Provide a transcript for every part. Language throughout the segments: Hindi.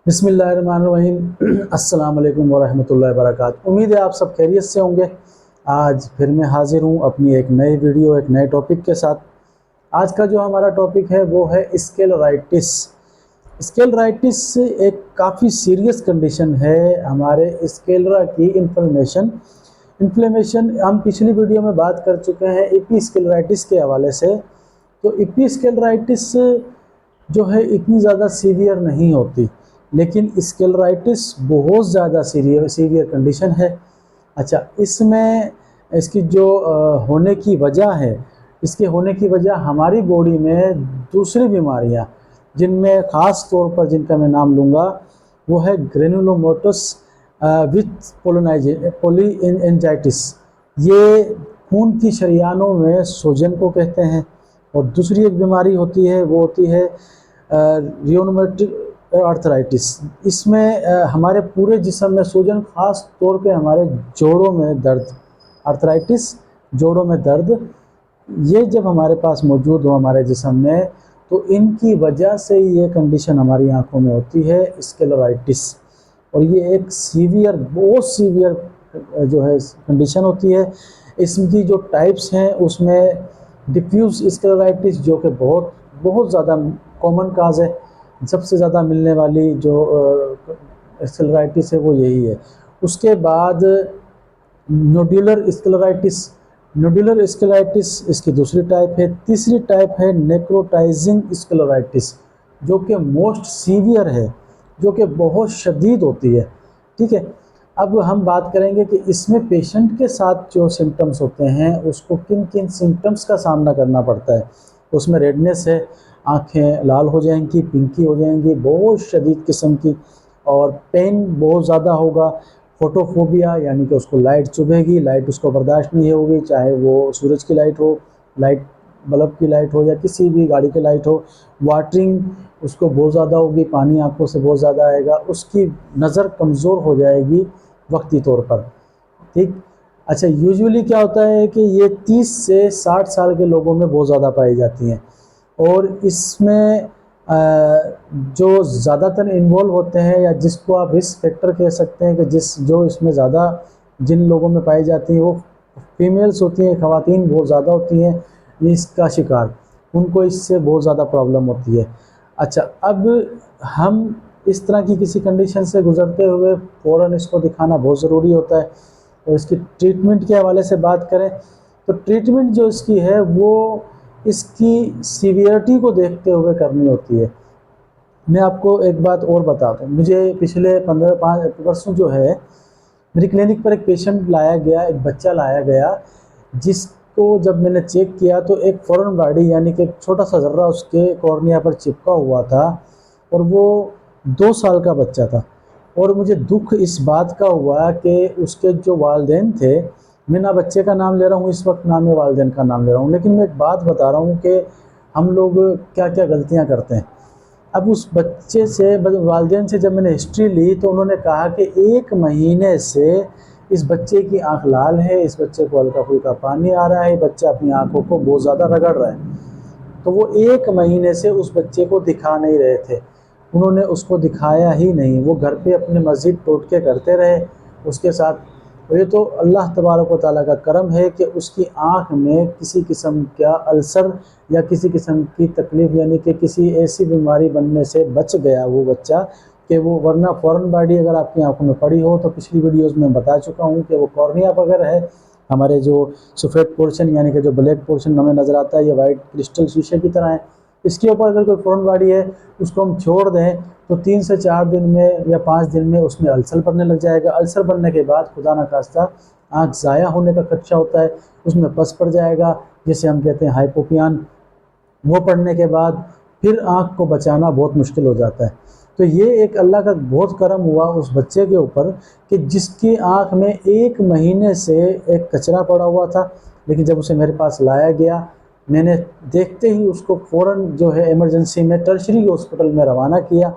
बिस्मिल्लाहिर्रहमानिर्रहीम अस्सलाम वालेकुम वरहमतुल्लाहि वबरकातुहू। उम्मीद है आप सब खैरियत से होंगे। आज फिर मैं हाज़िर हूँ अपनी एक नई वीडियो एक नए टॉपिक के साथ। आज का जो हमारा टॉपिक है वो है स्केलेराइटिस। स्केलेराइटिस एक काफ़ी सीरियस कंडीशन है। हमारे स्केलरा की इन्फ्लेमेशन हम पिछली वीडियो में बात कर चुके हैं एपिस्केलेराइटिस के हवाले से। तो एपिस्केलेराइटिस जो है इतनी ज़्यादा सीवियर नहीं होती, लेकिन स्केलेराइटिस बहुत ज़्यादा सीवियर कंडीशन है। अच्छा, इसमें इसकी जो होने की वजह है, इसके होने की वजह हमारी बॉडी में दूसरी बीमारियां, जिनमें ख़ास तौर पर जिनका मैं नाम लूँगा वो है ग्रेनुलोमेटोस विथ पोलिएंजाइटिस। ये खून की शरियानों में सूजन को कहते हैं। और दूसरी एक बीमारी होती है वो होती है रियोमेटॉइड आर्थराइटिस। इसमें हमारे पूरे जिस्म में सूजन, ख़ास तौर पे हमारे जोड़ों में दर्द, आर्थराइटिस जोड़ों में दर्द, ये जब हमारे पास मौजूद हो हमारे जिस्म में, तो इनकी वजह से ये कंडीशन हमारी आंखों में होती है स्केलेराइटिस। और ये एक सीवियर, बहुत सीवियर जो है कंडीशन होती है। इसकी जो टाइप्स हैं उसमें डिफ्यूज स्केलेराइटिस, जो कि बहुत ज़्यादा कॉमन काज है, सबसे ज़्यादा मिलने वाली जो स्केलेराइटिस है वो यही है। उसके बाद नोड्यूलर स्केलेराइटिस। नोड्यूलर स्केलेराइटिस इसकी दूसरी टाइप है। तीसरी टाइप है नेक्रोटाइजिंग स्केलेराइटिस, जो कि मोस्ट सीवियर है, जो कि बहुत शदीद होती है। ठीक है, अब हम बात करेंगे कि इसमें पेशेंट के साथ जो सिम्टम्स होते हैं उसको किन किन सिम्टम्स का सामना करना पड़ता है। उसमें रेडनेस है, आँखें लाल हो जाएंगी, पिंकी हो जाएंगी, बहुत शदीद किस्म की, और पेन बहुत ज़्यादा होगा। फोटोफोबिया, यानी कि उसको लाइट चुभेगी, लाइट उसको बर्दाश्त नहीं होगी, चाहे वो सूरज की लाइट हो, लाइट बल्ब की लाइट हो, या किसी भी गाड़ी की लाइट हो। वाटरिंग उसको बहुत ज़्यादा होगी, पानी आंखों से बहुत ज़्यादा आएगा, उसकी नज़र कमज़ोर हो जाएगी वक्ती तौर पर। ठीक। अच्छा, यूजुअली क्या होता है कि ये 30 से 60 साल के लोगों में बहुत ज़्यादा पाई जाती हैं। और इसमें जो ज़्यादातर इन्वॉल्व होते हैं, या जिसको आप रिस्क फैक्टर कह सकते हैं, कि जो इसमें ज़्यादा जिन लोगों में पाई जाती हैं वो फीमेल्स होती हैं, ख़वातीन बहुत ज़्यादा होती हैं इसका शिकार, उनको इससे बहुत ज़्यादा प्रॉब्लम होती है। अच्छा, अब हम इस तरह की किसी कंडीशन से गुज़रते हुए फ़ौरन इसको दिखाना बहुत ज़रूरी होता है। और इसकी ट्रीटमेंट के हवाले से बात करें तो ट्रीटमेंट जो इसकी है वो इसकी सीवियरिटी को देखते हुए करनी होती है। मैं आपको एक बात और बता दूँ, मुझे पिछले 15 परसों जो है मेरी क्लिनिक पर एक पेशेंट लाया गया, एक बच्चा लाया गया, जिसको जब मैंने चेक किया तो एक फॉरेन बॉडी, यानी कि एक छोटा सा ज़र्रा उसके कॉर्निया पर चिपका हुआ था, और वो 2 साल का बच्चा था। और मुझे दुख इस बात का हुआ कि उसके जो वालिदैन थे, मैं ना बच्चे का नाम ले रहा हूँ इस वक्त, ना मैं वालिदैन का नाम ले रहा हूँ, लेकिन मैं एक बात बता रहा हूँ कि हम लोग क्या क्या गलतियाँ करते हैं। अब उस बच्चे से, वालिदैन से जब मैंने हिस्ट्री ली तो उन्होंने कहा कि 1 महीने से इस बच्चे की आंख लाल है, इस बच्चे को हल्का फुल्का पानी आ रहा है, बच्चा अपनी आंखों को बहुत ज़्यादा रगड़ रहा है। तो वो 1 महीने से उस बच्चे को दिखा नहीं रहे थे, उन्होंने उसको दिखाया ही नहीं। वो घर पे अपने मस्जिद टोटके करते रहे उसके साथ। और ये तो अल्लाह तबारक व तआला का करम है कि उसकी आँख में किसी किस्म का अल्सर या किसी किस्म की तकलीफ़, यानी कि किसी ऐसी बीमारी बनने से बच गया वो बच्चा, कि वो वरना फॉरेन बॉडी अगर आपकी आंखों में पड़ी हो, तो पिछली वीडियोज़ में बता चुका हूँ कि वो कॉर्निया वगैरह है, हमारे जो सफ़ेद पोर्शन, यानी कि जो ब्लैक पोर्शन हमें नज़र आता है, ये वाइट क्रिस्टल शीशे की तरह है। इसके ऊपर अगर कोई फॉरेन बॉडी है, उसको हम छोड़ दें तो 3 से 4 दिन में या 5 दिन में उसमें अल्सर बनने लग जाएगा। अल्सर बनने के बाद खुदा न खास्ता आँख ज़ाया होने का खदशा होता है, उसमें पस पड़ जाएगा, जिसे हम कहते हैं हाइपोपियन। वो पड़ने के बाद फिर आँख को बचाना बहुत मुश्किल हो जाता है। तो ये एक अल्लाह का बहुत करम हुआ उस बच्चे के ऊपर कि जिसकी आँख में 1 महीने से एक कचरा पड़ा हुआ था, लेकिन जब उसे मेरे पास लाया गया, मैंने देखते ही उसको फ़ौरन जो है इमरजेंसी में टर्शरी हॉस्पिटल में रवाना किया।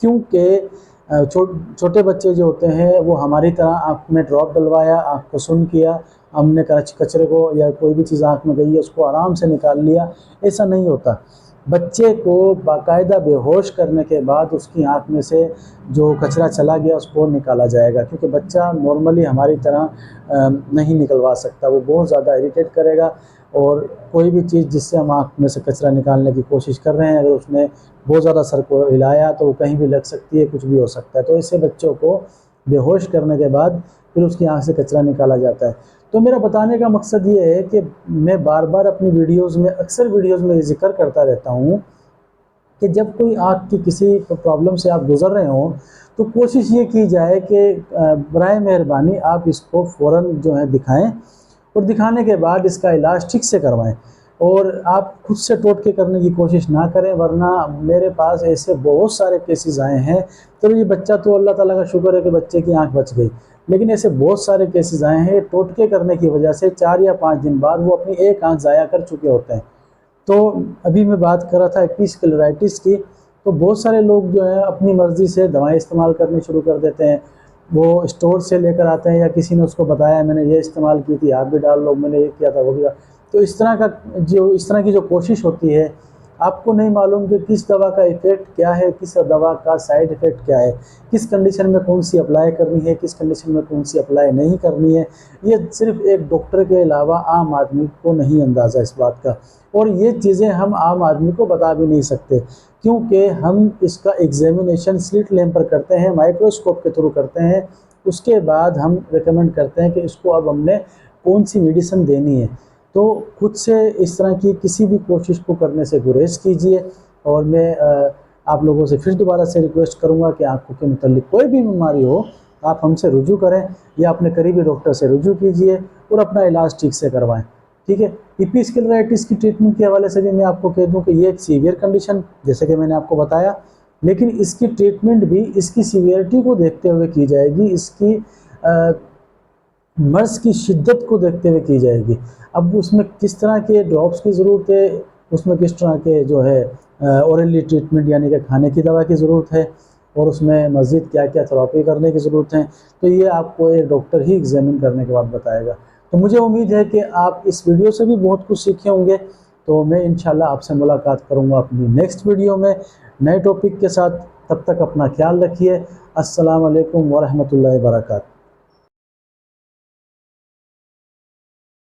क्योंकि छोटे बच्चे जो होते हैं वो हमारी तरह आँख में ड्रॉप डलवाया, आँख को सुन्न किया, हमने कचरे को या कोई भी चीज़ आँख में गई है उसको आराम से निकाल लिया, ऐसा नहीं होता। बच्चे को बाकायदा बेहोश करने के बाद उसकी आँख में से जो कचरा चला गया उसको निकाला जाएगा, क्योंकि बच्चा नॉर्मली हमारी तरह नहीं निकलवा सकता, वो बहुत ज़्यादा इरिटेट करेगा। और कोई भी चीज़ जिससे हम आँख में से कचरा निकालने की कोशिश कर रहे हैं, अगर उसने बहुत ज़्यादा सर को हिलाया तो वो कहीं भी लग सकती है, कुछ भी हो सकता है। तो ऐसे बच्चों को बेहोश करने के बाद फिर उसकी आँख से कचरा निकाला जाता है। तो मेरा बताने का मकसद ये है कि मैं बार बार अपनी वीडियोज़ में, अक्सर वीडियोज़ में ये ज़िक्र करता रहता हूँ कि जब कोई आँख की किसी प्रॉब्लम से आप गुज़र रहे हों तो कोशिश ये की जाए कि बराए मेहरबानी आप इसको फ़ौरन जो है दिखाएं, और दिखाने के बाद इसका इलाज ठीक से करवाएं। और आप खुद से टोटके करने की कोशिश ना करें, वरना मेरे पास ऐसे बहुत सारे केसेस आए हैं। चलो ये बच्चा तो अल्लाह ताला का शुक्र है कि बच्चे की आँख बच गई, लेकिन ऐसे बहुत सारे केसेस आए हैं टोटके करने की वजह से 4 या 5 दिन बाद वो अपनी एक आँख ज़ाया कर चुके होते हैं। तो अभी मैं बात कर रहा था एपिस्क्लेराइटिस की, तो बहुत सारे लोग जो है अपनी मर्ज़ी से दवाएं इस्तेमाल करनी शुरू कर देते हैं। वो स्टोर से लेकर आते हैं या किसी ने उसको बताया मैंने ये इस्तेमाल की थी, आप भी डाल लो, मैंने ये किया था वो भी। तो इस तरह की जो कोशिश होती है, आपको नहीं मालूम कि किस दवा का इफ़ेक्ट क्या है, किस दवा का साइड इफ़ेक्ट क्या है, किस कंडीशन में कौन सी अप्लाई करनी है, किस कंडीशन में कौन सी अप्लाई नहीं करनी है। ये सिर्फ एक डॉक्टर के अलावा आम आदमी को नहीं अंदाज़ा इस बात का, और ये चीज़ें हम आम आदमी को बता भी नहीं सकते, क्योंकि हम इसका एग्जामिनेशन स्लिट लैंप पर करते हैं, माइक्रोस्कोप के थ्रू करते हैं। उसके बाद हम रिकमेंड करते हैं कि इसको अब हमने कौन सी मेडिसिन देनी है। तो खुद से इस तरह की किसी भी कोशिश को करने से गुरेज कीजिए। और मैं आप लोगों से फिर दोबारा से रिक्वेस्ट करूंगा कि आँखों के मुताल्लिक कोई भी बीमारी हो आप हमसे रुजू करें या अपने करीबी डॉक्टर से रुजू कीजिए और अपना इलाज ठीक से करवाएं। ठीक है। एपिस्क्लेराइटिस की ट्रीटमेंट के हवाले से भी मैं आपको कह दूं कि ये एक सीवियर कंडीशन, जैसे कि मैंने आपको बताया, लेकिन इसकी ट्रीटमेंट भी इसकी सीवियरिटी को देखते हुए की जाएगी, इसकी मर्ज़ की शिद्दत को देखते हुए की जाएगी। अब उसमें किस तरह के ड्रॉप्स की ज़रूरत है, उसमें किस तरह के जो है ओरली ट्रीटमेंट यानी कि खाने की दवा की ज़रूरत है, और उसमें मज़ीद क्या क्या थेरेपी करने की ज़रूरत है, तो ये आपको एक डॉक्टर ही एग्जामिन करने के बाद बताएगा। तो मुझे उम्मीद है कि आप इस वीडियो से भी बहुत कुछ सीखे होंगे। तो मैं इंशाल्लाह आपसे मुलाकात करूँगा अपनी नेक्स्ट वीडियो में नए टॉपिक के साथ। तब तक अपना ख्याल रखिए। अस्सलाम वालेकुम व रहमतुल्लाहि व बरकातहू।